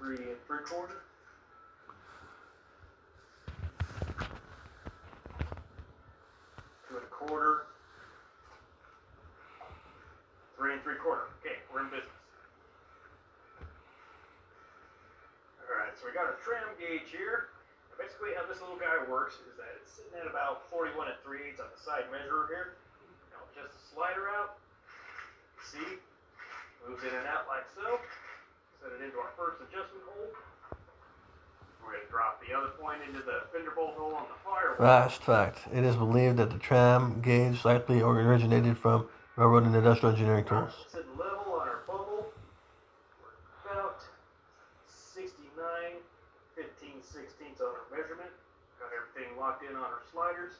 3 3/4. 2 1/4. 3 3/4. Okay, we're in business. Alright, so we got our tram gauge here. And basically how this little guy works is that it's sitting at about 41 3/8 on the side measurer here. Now just the slider out. See? Moves in and out like so. Set it into our first adjustment hole. We're going to drop the other point into the fender bolt hole on the firewall. Last fact. It is believed that the tram gauge likely originated from railroad and industrial engineering tools. Sitting level on our bubble. We're about 69 15/16 on our measurement. Got everything locked in on our sliders.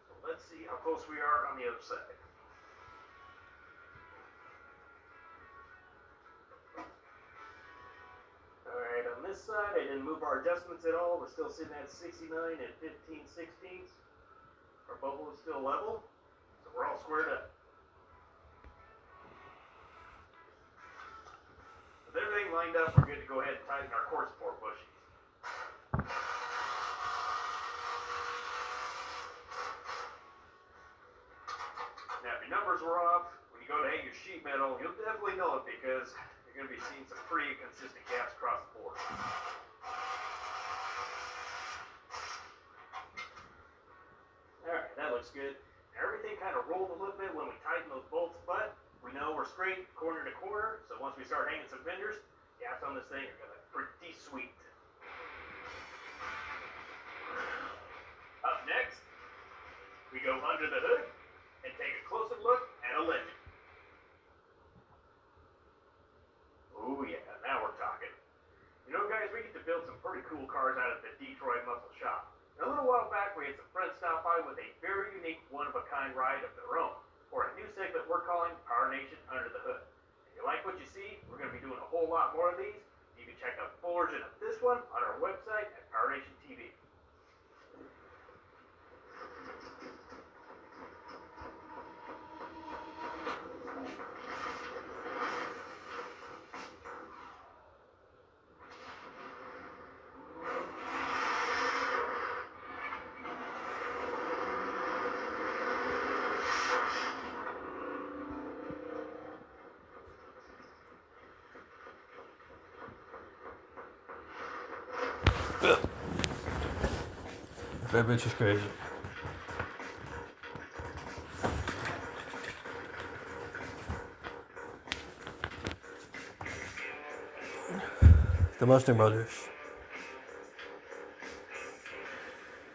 So let's see how close we are on the other side. Alright, on this side, I didn't move our adjustments at all. We're still sitting at 69 15/16. Our bubble is still level, so we're all squared up. With everything lined up, we're good to go ahead and tighten our core support bushings. Now, if your numbers were off, when you go to hang your sheet metal, you'll definitely know it because you're going to be seeing some pretty consistent gaps across the board. Alright, that looks good. Everything kind of rolled a little bit when we tightened those bolts, but we know we're straight corner to corner, so once we start hanging some fenders, gaps on this thing are going to be pretty sweet. Up next, we go under the hood and take a closer look at a Legend. Oh yeah, now we're talking. You know guys, we get to build some pretty cool cars out of the Detroit Muscle Shop. And a little while back we had some friends stop by with a very unique one-of-a-kind ride of their own, for a new segment we're calling Power Nation Under the Hood. If you like what you see, we're going to be doing a whole lot more of these. You can check out the full version of this one on our website at Power Nation TV. That bitch is crazy. The Mustang Brothers.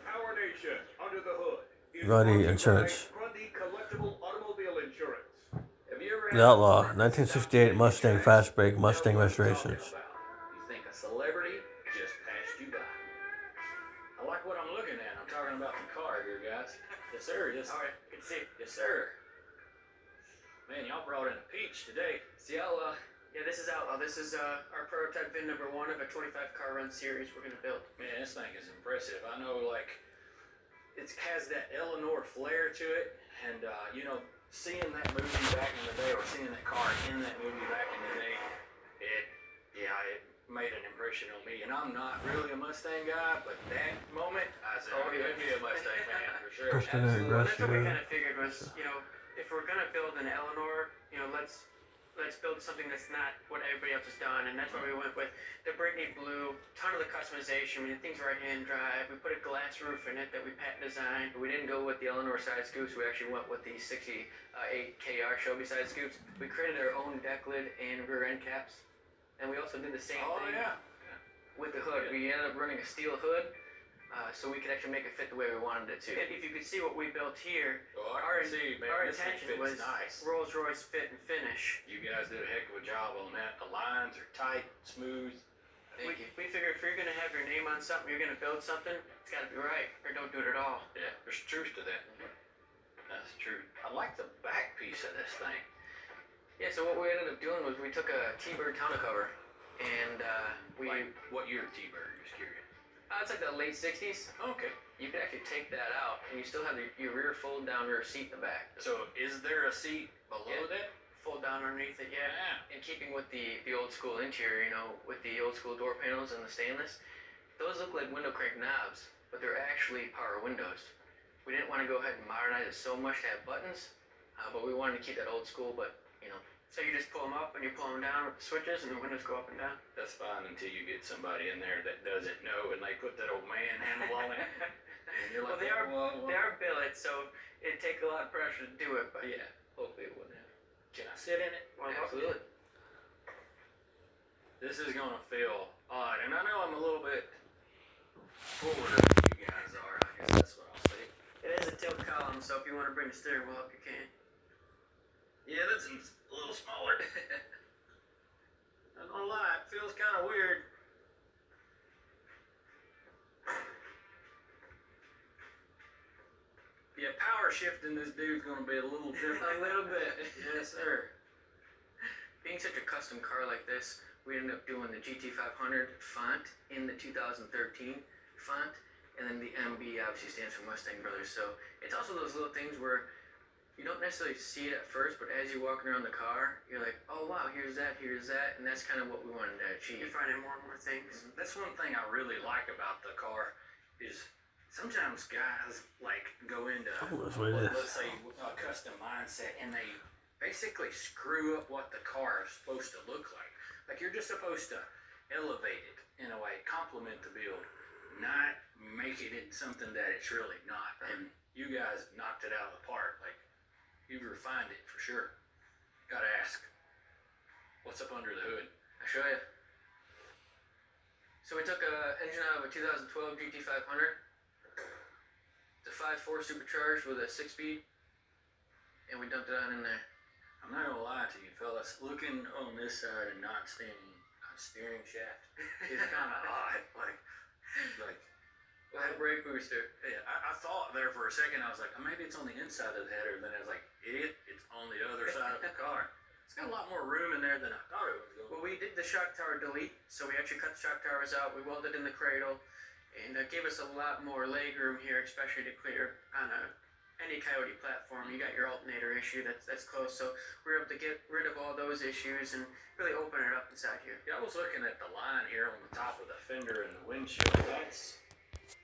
Power Nation Under the Hood. Grundy Insurance. Grundy Collectible Automobile Insurance. Have you ever The Outlaw. 1968 Mustang Fast Break Mustang Restorations. You think a celebrity just passed you by? I like what I'm looking at. I'm talking about the car here, guys. Yes, sir. Yes. Alright, good to see you. Yes, sir. Man, y'all brought in a peach today. See, yeah, this is Outlaw. This is our prototype VIN number 1 of a 25 car run series we're gonna build. Man, this thing is impressive. I know, like, it has that Eleanor flair to it, and you know, seeing that movie back in the day, or seeing that car in that movie back in the day, it made an impression on me. And I'm not really a Mustang guy, but that moment, I said, oh, yeah, be a Mustang fan for sure. Christian and Well, that's what we Russia. kind of figured was, you know, if we're gonna build an Eleanor, you know, let's build something that's not what everybody else has done, and that's why we went with the Brittany Blue. Ton of the customization. We did things right hand drive. We put a glass roof in it that we patent designed. We didn't go with the Eleanor side scoops. We actually went with the 68 KR Shelby side scoops. We created our own deck lid and rear end caps, and we also did the same thing with the hood. We ended up running a steel hood. So we could actually make it fit the way we wanted it to. If you could see what we built here, Oh, I our can see, man. our This thing intention fits was nice. Rolls-Royce fit and finish. You guys did a heck of a job on that. The lines are tight, smooth. Thank you. We figure if you're gonna have your name on something, you're gonna build something, it's gotta be right, or don't do it at all. Yeah, there's truth to that. That's true. I like the back piece of this thing. Yeah, so what we ended up doing was we took a T-Bird tonneau cover, and Like, what year T-Bird? Just curious. it's like the late 60s. Okay. You could actually take that out, and you still have your rear fold down rear seat in the back. So, is there a seat below Yeah. that fold down underneath it. Yeah. Yeah. In keeping with the old school interior, you know, with the old school door panels and the stainless, those look like window crank knobs, but they're actually power windows. We didn't want to go ahead and modernize it so much to have buttons, but we wanted to keep that old school. But you know, so you just pull them up and you pull them down with the switches, and the windows go up and down. That's fine until you get somebody in there that doesn't know, and they put that old man handle on it. And you're like, well, they are billets, so it'd take a lot of pressure to do it. But yeah, hopefully it wouldn't happen. Can I sit in it? Well, Absolutely. This is gonna feel odd, and I know I'm a little bit forward than you guys are. I guess that's what I'll say. it is a tilt column, so if you want to bring the steering wheel up, you can. Yeah, this is a little smaller. Not gonna lie, it feels kind of weird. Yeah, power shifting this dude's gonna be a little different. A little bit. Yes, sir. Being such a custom car like this, we ended up doing the GT500 font in the 2013 font, and then the MB obviously stands for Mustang Brothers. So it's also those little things where you don't necessarily see it at first, but as you're walking around the car, you're like, oh wow, here's that, and that's kind of what we wanted to achieve. You're finding more and more things. That's one thing I really like about the car is sometimes guys like go into let's say a custom mindset and they basically screw up what the car is supposed to look like. Like you're just supposed to elevate it in a way, complement the build, not make it into something that it's really not. And you guys knocked it out of the park. Like you've refined it for sure. Gotta ask, what's up under the hood? I'll show you. So we took an engine out of a 2012 GT500. It's a 5.4 supercharged with a 6-speed, and we dumped it on in there. I'm not gonna lie to you fellas, looking on this side and not standing on a steering shaft is kind of odd. Like, With a brake booster. yeah, I thought there for a second, I was like, oh, maybe it's on the inside of the header, and then I was like, idiot, it's on the other side of the car. It's got a lot more room in there than I thought it was going to. Well, we did the shock tower delete, so we actually cut the shock towers out, we welded in the cradle, and that gave us a lot more leg room here, especially to clear on any Coyote platform. You got your alternator issue that's close, so we were able to get rid of all those issues and really open it up inside here. Yeah, I was looking at the line here on the top of the fender and the windshield.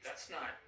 That's not